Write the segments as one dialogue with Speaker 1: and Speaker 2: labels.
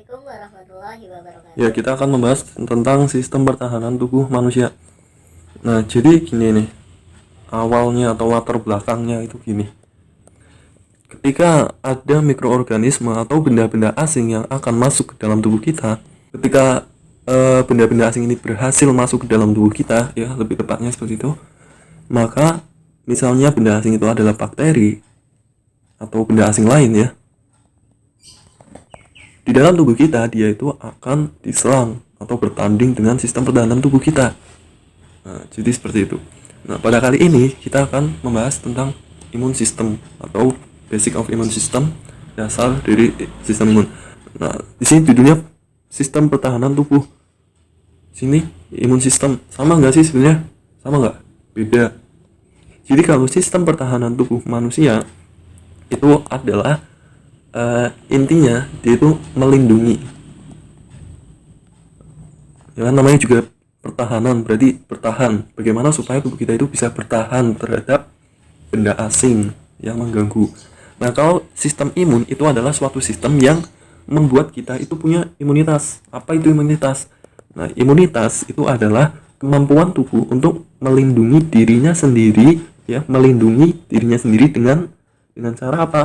Speaker 1: Assalamualaikum warahmatullahi wabarakatuh.
Speaker 2: Ya, kita akan membahas tentang sistem pertahanan tubuh manusia. Nah, jadi gini nih, awalnya atau latar belakangnya itu gini. Ketika ada mikroorganisme atau benda-benda asing yang akan masuk ke dalam tubuh kita, ketika benda-benda asing ini berhasil masuk ke dalam tubuh kita, ya lebih tepatnya seperti itu, maka misalnya benda asing itu adalah bakteri atau benda asing lain ya, di dalam tubuh kita dia itu akan diserang atau bertanding dengan sistem pertahanan tubuh kita. Nah, jadi seperti itu. Nah, pada kali ini kita akan membahas tentang imun system atau basic of immune system, dasar dari sistem imun. Nah, di sini judulnya sistem pertahanan tubuh. Sini imun system, sama nggak sih sebenarnya? Sama nggak? Beda. Jadi kalau sistem pertahanan tubuh manusia itu adalah intinya dia itu melindungi. Ya kan, namanya juga pertahanan, berarti bertahan. Bagaimana supaya tubuh kita itu bisa bertahan terhadap benda asing yang mengganggu. Nah, kalau sistem imun itu adalah suatu sistem yang membuat kita itu punya imunitas. Apa itu imunitas? Nah, imunitas itu adalah kemampuan tubuh untuk melindungi dirinya sendiri, ya, melindungi dirinya sendiri dengan cara apa?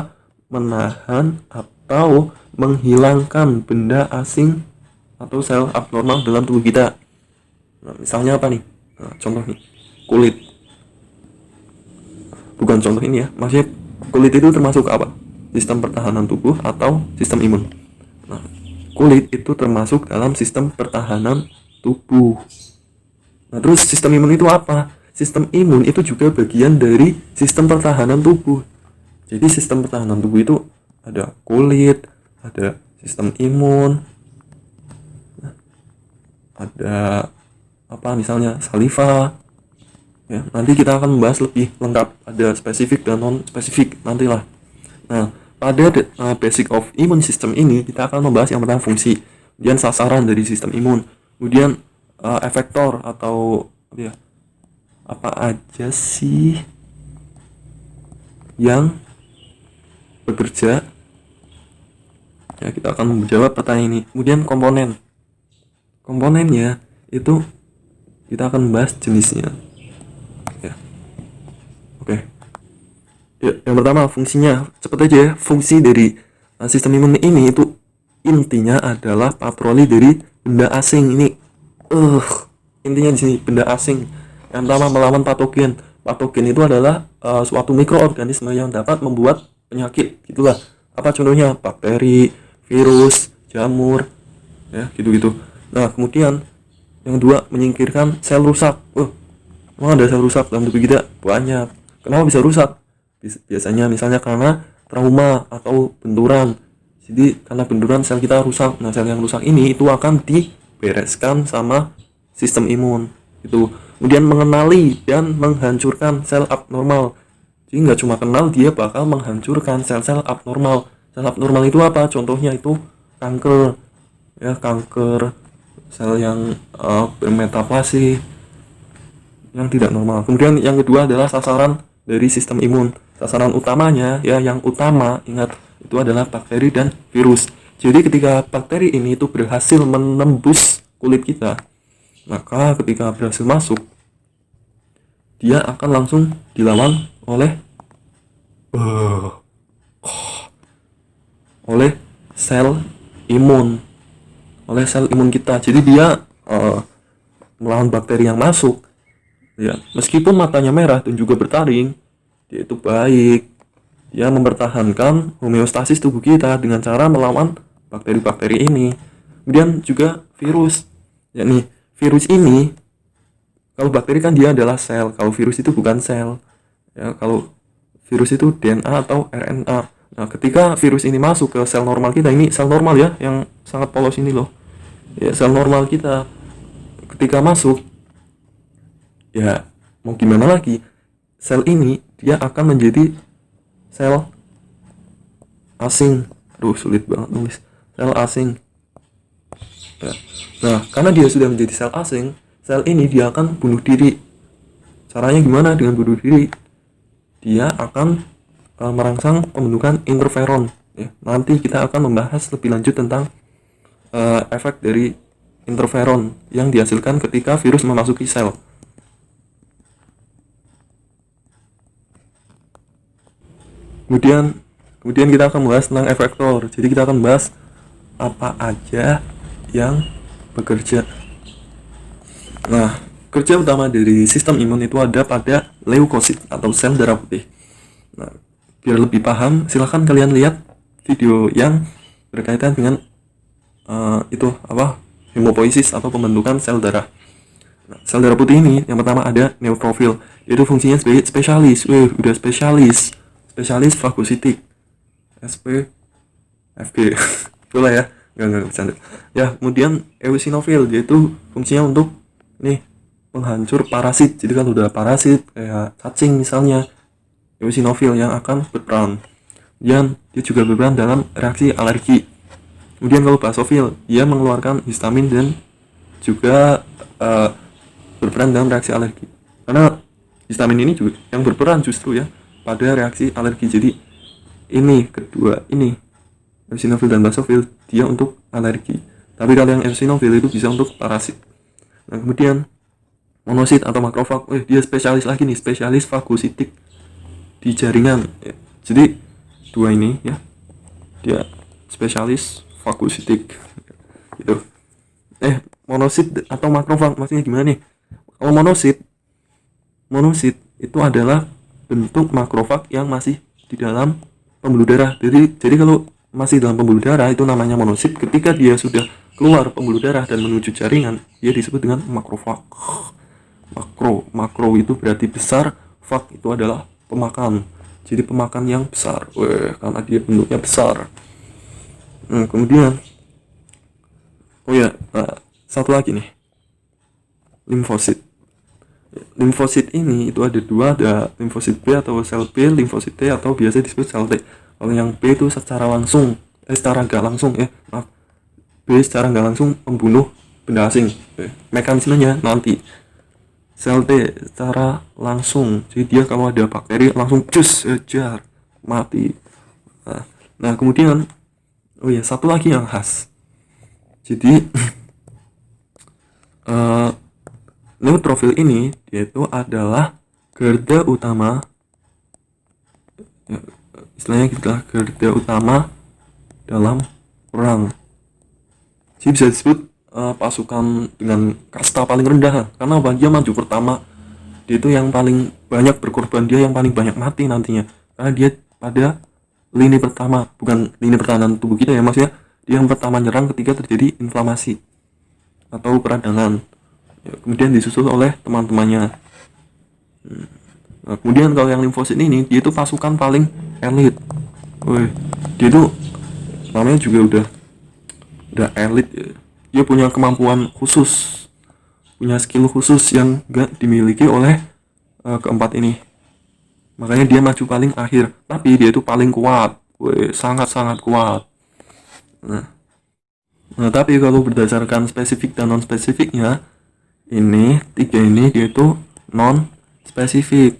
Speaker 2: Menahan atau menghilangkan benda asing atau sel abnormal dalam tubuh kita. Nah, misalnya apa nih? Nah, contoh nih, kulit. Bukan contoh ini ya, maksudnya kulit itu termasuk apa? Sistem pertahanan tubuh atau sistem imun. Nah, kulit itu termasuk dalam sistem pertahanan tubuh. Nah, terus sistem imun itu apa? Sistem imun itu juga bagian dari sistem pertahanan tubuh. Jadi sistem pertahanan tubuh itu ada kulit, ada sistem imun, ada apa misalnya saliva. Ya, nanti kita akan membahas lebih lengkap, ada spesifik dan non spesifik nantilah. Nah, pada basic of immune system ini kita akan membahas yang pertama fungsi, kemudian sasaran dari sistem imun, kemudian efektor atau ya, apa aja sih yang bekerja. Ya, kita akan menjawab pertanyaan ini. Kemudian komponennya itu kita akan membahas jenisnya. Ya, oke. Ya, yang pertama fungsinya, cepat aja ya. Fungsi dari sistem imun ini itu intinya adalah patroli dari benda asing. Ini intinya di sini benda asing. Yang pertama melawan patogen. Patogen itu adalah suatu mikroorganisme yang dapat membuat penyakit, gitulah. Apa contohnya? Bakteri, virus, jamur, ya gitu-gitu. Nah, kemudian yang kedua menyingkirkan sel rusak. Emang ada sel rusak dalam tubuh kita? Banyak. Kenapa bisa rusak? Biasanya misalnya karena trauma atau benturan. Jadi karena benturan sel kita rusak. Nah, sel yang rusak ini itu akan dibereskan sama sistem imun itu. Kemudian mengenali dan menghancurkan sel abnormal. Jadi nggak cuma kenal, dia bakal menghancurkan sel-sel abnormal. Sel abnormal itu apa? Contohnya itu kanker, ya, kanker sel yang bermetaplasi yang tidak normal. Kemudian yang kedua adalah sasaran dari sistem imun. Sasaran utamanya, ya, yang utama ingat itu adalah bakteri dan virus. Jadi ketika bakteri ini itu berhasil menembus kulit kita, maka ketika berhasil masuk, dia akan langsung dilawan oleh sel imun, oleh sel imun kita. Jadi dia melawan bakteri yang masuk. Ya, meskipun matanya merah dan juga bertaring, dia itu baik. Dia mempertahankan homeostasis tubuh kita dengan cara melawan bakteri-bakteri ini. Kemudian juga virus. Yakni virus ini, kalau bakteri kan dia adalah sel, kalau virus itu bukan sel. Ya, kalau virus itu DNA atau RNA. Nah, ketika virus ini masuk ke sel normal kita, ini sel normal ya, yang sangat polos ini loh. Ya, sel normal kita ketika masuk, ya mau gimana lagi, sel ini dia akan menjadi sel asing. Aduh, sulit banget nulis. Sel asing. Ya. Nah, karena dia sudah menjadi sel asing, sel ini dia akan bunuh diri. Caranya gimana dengan bunuh diri? Dia akan merangsang pembentukan interferon. Ya, nanti kita akan membahas lebih lanjut tentang efek dari interferon yang dihasilkan ketika virus memasuki sel. Kemudian kita akan bahas tentang efektor. Jadi kita akan bahas apa aja yang bekerja. Nah, kerja utama dari sistem imun itu ada pada leukosit atau sel darah putih. Nah, biar lebih paham, silahkan kalian lihat video yang berkaitan dengan hemopoiesis atau pembentukan sel darah. Nah, sel darah putih ini yang pertama ada neutrofil, yaitu fungsinya sebagai spesialis. Udah spesialis fagositik. FG. Itulah ya. Enggak bercanda. Ya, kemudian eosinofil, yaitu fungsinya untuk penghancur parasit. Jadi kalau udah parasit kayak cacing misalnya, eosinofil yang akan berperan. Dan dia juga berperan dalam reaksi alergi. Kemudian kalau basofil, dia mengeluarkan histamin dan juga berperan dalam reaksi alergi. Karena histamin ini juga yang berperan justru ya pada reaksi alergi. Jadi kedua ini eosinofil dan basofil dia untuk alergi. Tapi kalau yang eosinofil itu bisa untuk parasit. Nah, kemudian monosit atau makrofag, dia spesialis lagi nih, spesialis fagositik di jaringan. Jadi dua ini ya, dia spesialis fagositik gitu. Monosit atau makrofag maksudnya gimana nih? Kalau monosit itu adalah bentuk makrofag yang masih di dalam pembuluh darah. Jadi kalau masih dalam pembuluh darah itu namanya monosit. Ketika dia sudah keluar pembuluh darah dan menuju jaringan, dia disebut dengan makrofag. Makro itu berarti besar, fag itu adalah pemakan. Jadi pemakan yang besar, karena dia bentuknya besar. Kemudian satu lagi nih, limfosit. Limfosit ini itu ada dua, ada limfosit B atau sel B, limfosit T atau biasa disebut sel T. Kalau yang B itu secara nggak langsung B secara nggak langsung membunuh benda asing. Mekanismenya nanti. Sel T secara langsung, jadi dia kalau ada bakteri langsung sejar mati. Nah kemudian satu lagi yang khas. Jadi neutrofil ini yaitu adalah garda utama, istilahnya kita garda utama dalam perang. Jadi bisa disebut pasukan dengan kasta paling rendah, karena dia maju pertama, dia itu yang paling banyak berkorban, dia yang paling banyak mati nantinya, karena dia pada lini pertama, bukan lini pertahanan tubuh kita ya, maksudnya dia yang pertama nyerang ketika terjadi inflamasi atau peradangan. Kemudian disusul oleh teman-temannya. Nah, kemudian kalau yang limfosit ini, dia itu pasukan paling elit. Dia itu namanya juga udah elit ya. Dia punya kemampuan khusus, punya skill khusus yang gak dimiliki oleh keempat ini. Makanya dia maju paling akhir, tapi dia itu paling kuat, sangat-sangat kuat. Nah, tapi kalau berdasarkan spesifik dan non spesifiknya, tiga ini dia itu non spesifik.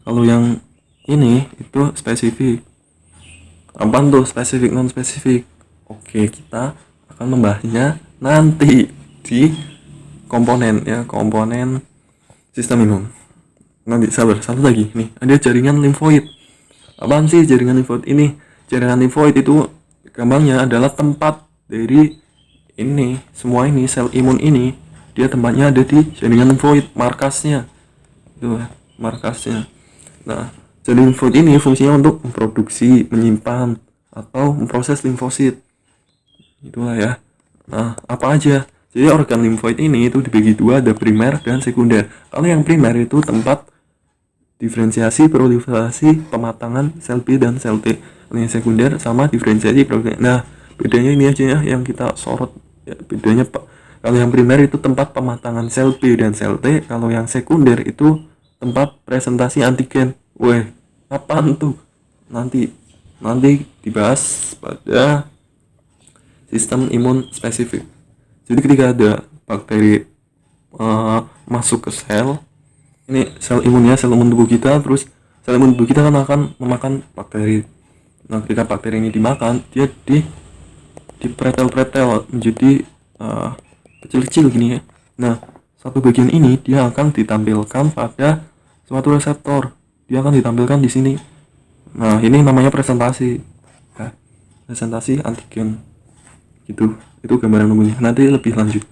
Speaker 2: Kalau yang ini itu spesifik. Apa tuh spesifik non spesifik? Oke, kita akan membahasnya nanti di komponen sistem imun. Nanti sabar, satu lagi nih, ada jaringan limfoid. Apaan sih jaringan limfoid ini? Jaringan limfoid itu gampangnya adalah tempat dari semua sel imun ini, dia tempatnya ada di jaringan limfoid, markasnya. Itu markasnya. Nah, jaringan limfoid ini fungsinya untuk memproduksi, menyimpan atau memproses limfosit. Itulah ya. Nah, apa aja? Jadi organ limfoid ini itu dibagi dua, ada primer dan sekunder. Kalau yang primer itu tempat diferensiasi, proliferasi, pematangan sel B dan sel T. Kalau yang sekunder sama diferensiasi, proliferasi. Nah, bedanya ini aja ya yang kita sorot. Ya, bedanya kalau yang primer itu tempat pematangan sel B dan sel T. Kalau yang sekunder itu tempat presentasi antigen. Apaan tuh? Nanti dibahas pada sistem imun spesifik. Jadi ketika ada bakteri masuk ke sel, ini sel imunnya, sel imun tubuh kita, terus sel imun tubuh kita kan akan memakan bakteri. Nah, ketika bakteri ini dimakan, dia dipretel-pretel menjadi kecil-kecil gini ya. Nah, satu bagian ini dia akan ditampilkan pada suatu reseptor. Dia akan ditampilkan di sini. Nah, ini namanya presentasi. Ya, presentasi antigen. Gitu. Itu gambaran umumnya. Nanti lebih lanjut.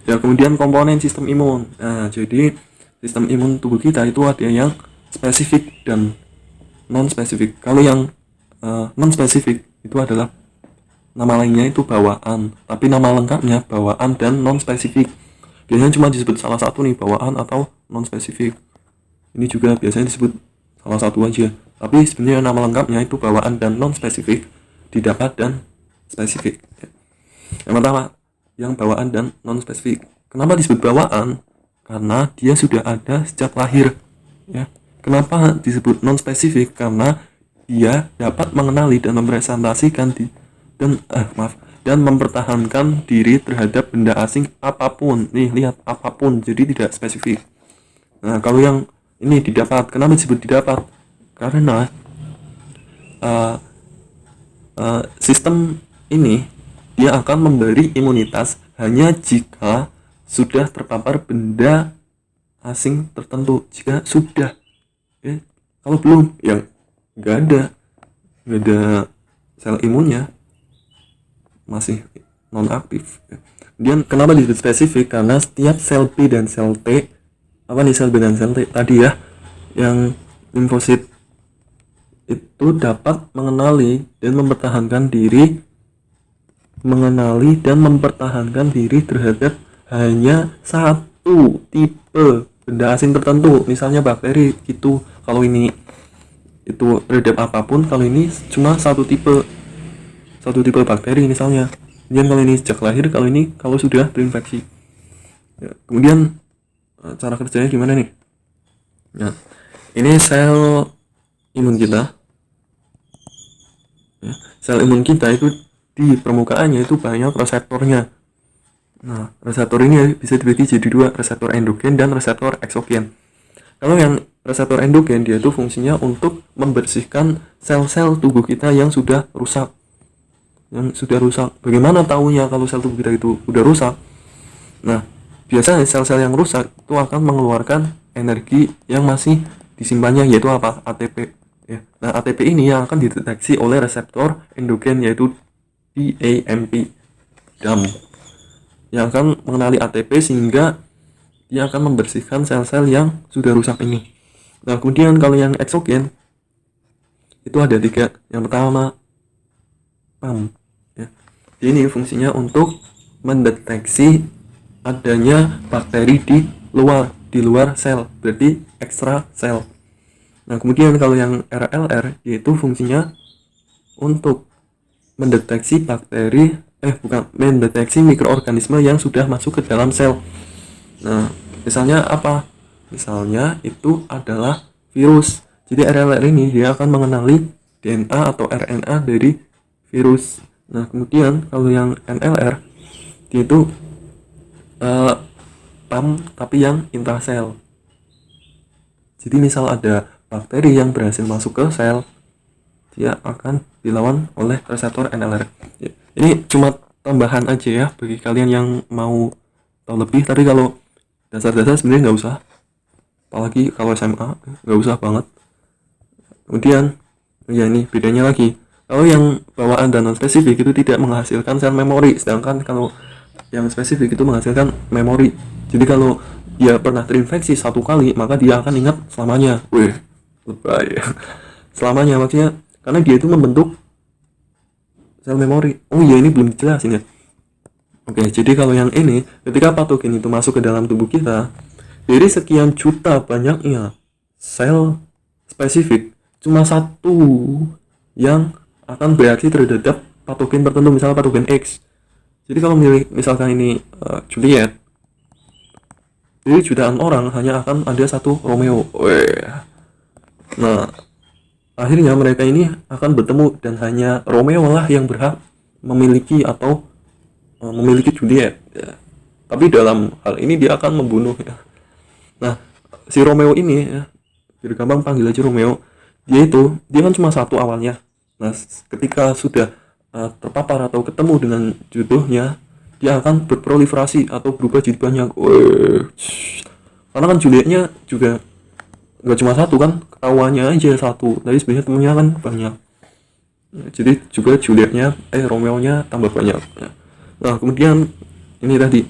Speaker 2: Ya, kemudian komponen sistem imun. Nah, jadi sistem imun tubuh kita itu ada yang spesifik dan non spesifik. Kalau yang non spesifik itu adalah nama lainnya itu bawaan, tapi nama lengkapnya bawaan dan non spesifik. Biasanya cuma disebut salah satu nih, bawaan atau non spesifik. Ini juga biasanya disebut salah satu aja, tapi sebenarnya nama lengkapnya itu bawaan dan non spesifik, didapat dan spesifik. Yang pertama, yang bawaan dan non spesifik. Kenapa disebut bawaan? Karena dia sudah ada sejak lahir, ya. Kenapa disebut non spesifik? Karena dia dapat mengenali dan merepresentasikan dan mempertahankan diri terhadap benda asing apapun. Nih, lihat, apapun, jadi tidak spesifik. Nah, kalau yang ini didapat, kenapa disebut didapat? Karena sistem ini dia akan memberi imunitas hanya jika sudah terpapar benda asing tertentu. Jika sudah, kalau belum, ya nggak ada sel imunnya, masih non aktif. Kemudian kenapa disebut spesifik? Karena setiap sel B dan sel T, sel B dan sel T tadi ya, yang limfosit itu dapat mengenali dan mempertahankan diri terhadap hanya satu tipe benda asing tertentu, misalnya bakteri gitu. Kalau ini itu terhadap apapun, kalau ini cuma satu tipe bakteri misalnya. Kemudian kalau ini sejak lahir, kalau ini kalau sudah terinfeksi. Ya, kemudian cara kerjanya gimana nih? Nah, ini sel imun kita. Ya, sel imun kita itu di permukaannya itu banyak reseptornya. Nah, reseptor ini bisa dibagi jadi dua, reseptor endogen dan reseptor eksogen. Kalau yang reseptor endogen, dia itu fungsinya untuk membersihkan sel-sel tubuh kita yang sudah rusak. Bagaimana tahunya kalau sel tubuh kita itu udah rusak? Nah, biasanya sel-sel yang rusak itu akan mengeluarkan energi yang masih disimpannya, yaitu apa? ATP. Ya. Nah, ATP ini yang akan dideteksi oleh reseptor endogen, yaitu DAMP, yang akan mengenali ATP sehingga dia akan membersihkan sel-sel yang sudah rusak ini. Nah, kemudian kalau yang eksogen itu ada 3. Yang pertama, PAM. Ya. Ini fungsinya untuk mendeteksi adanya bakteri di luar sel, berarti ekstra sel. Nah, kemudian kalau yang RLR, yaitu fungsinya untuk mendeteksi mendeteksi mikroorganisme yang sudah masuk ke dalam sel. Nah, misalnya apa? Misalnya itu adalah virus. Jadi RLR ini dia akan mengenali DNA atau RNA dari virus. Nah, kemudian kalau yang NLR dia itu PAM tapi yang intrasel. Jadi misal ada bakteri yang berhasil masuk ke sel, dia akan dilawan oleh reseptor NLR. Ya, ini cuma tambahan aja ya bagi kalian yang mau tahu lebih. Tapi kalau dasar-dasar sebenarnya nggak usah, apalagi kalau SMA nggak usah banget. Kemudian ya ini bedanya lagi, kalau yang bawaan dan non spesifik itu tidak menghasilkan sel memori, sedangkan kalau yang spesifik itu menghasilkan memori. Jadi kalau dia pernah terinfeksi satu kali, maka dia akan ingat selamanya. Wih, lebay ya. Selamanya maksudnya karena dia itu membentuk sel memori. Oh iya, ini belum dijelasin ya. Oke, jadi kalau yang ini, ketika patogen itu masuk ke dalam tubuh kita, dari sekian juta banyaknya sel spesifik, cuma satu yang akan bereaksi terhadap patogen tertentu, misalnya patogen X. Jadi kalau misalkan ini Juliet, dari jutaan orang hanya akan ada satu Romeo. Nah, akhirnya mereka ini akan bertemu dan hanya Romeo lah yang berhak memiliki Juliet. Ya. Tapi dalam hal ini dia akan membunuh. Ya. Nah, si Romeo ini, ya, biar gampang panggil aja Romeo. Dia kan cuma satu awalnya. Nah, ketika sudah terpapar atau ketemu dengan jodohnya, dia akan berproliferasi atau berubah jadi banyak. Wih, karena kan Julietnya juga nggak cuma satu kan, ketahuannya aja satu, tapi sebenarnya temennya kan banyak. Nah, jadi juga Julietnya Romeo-nya tambah banyak. Nah kemudian ini tadi,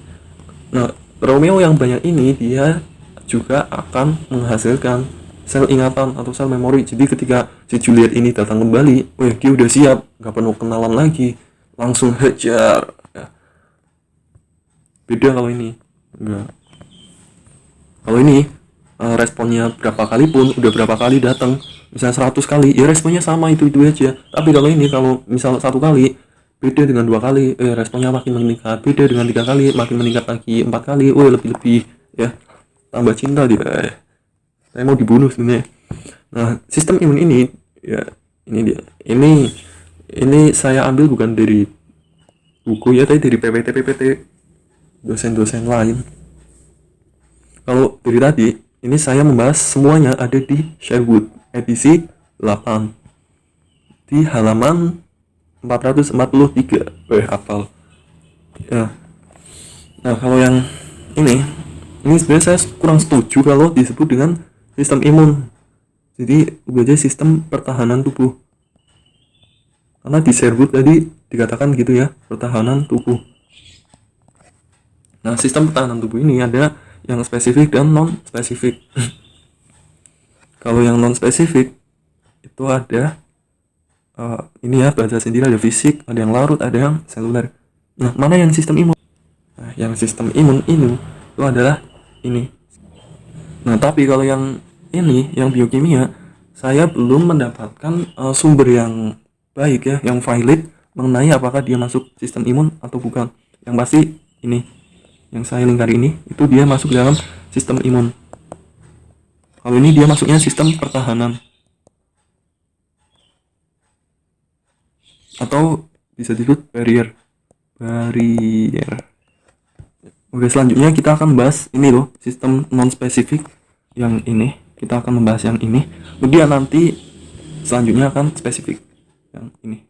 Speaker 2: nah Romeo yang banyak ini dia juga akan menghasilkan sel ingatan atau sel memori. Jadi ketika si Juliet ini datang kembali, wah dia udah siap, nggak perlu kenalan lagi, langsung hajar ya. Beda kalau ini enggak. Kalau ini responnya berapa kali pun, udah berapa kali datang, misalnya 100 kali ya responnya sama itu aja. Tapi kalau ini, kalau misal 1 kali beda dengan 2 kali, responnya makin meningkat. Beda dengan 3 kali makin meningkat lagi, 4 kali lebih ya, tambah cinta dia. Saya mau dibunuh sebenarnya. Nah sistem imun ini ya, ini dia, ini saya ambil bukan dari buku ya, tapi dari PPT dosen-dosen lain. Kalau dari tadi ini saya membahas semuanya ada di Sherwood edisi 8 di halaman 443. Hafal ya. Nah kalau yang ini sebenarnya saya kurang setuju kalau disebut dengan sistem imun. Jadi ubah aja sistem pertahanan tubuh, karena di Sherwood tadi dikatakan gitu ya, pertahanan tubuh. Nah sistem pertahanan tubuh ini ada yang spesifik dan non spesifik. Kalau yang non spesifik itu ada ini ya, bahasa sendiri, ada fisik, ada yang larut, ada yang seluler. Nah mana yang sistem imun? Nah yang sistem imun ini itu adalah ini. Nah tapi kalau yang ini, yang biokimia, saya belum mendapatkan sumber yang baik ya, yang valid mengenai apakah dia masuk sistem imun atau bukan. Yang pasti ini yang saya lingkari ini, itu dia masuk dalam sistem imun. Kalau ini dia masuknya sistem pertahanan, atau bisa disebut barrier. Oke, selanjutnya kita akan bahas ini loh, sistem non spesifik. Yang ini kita akan membahas yang ini, kemudian nanti selanjutnya akan spesifik yang ini.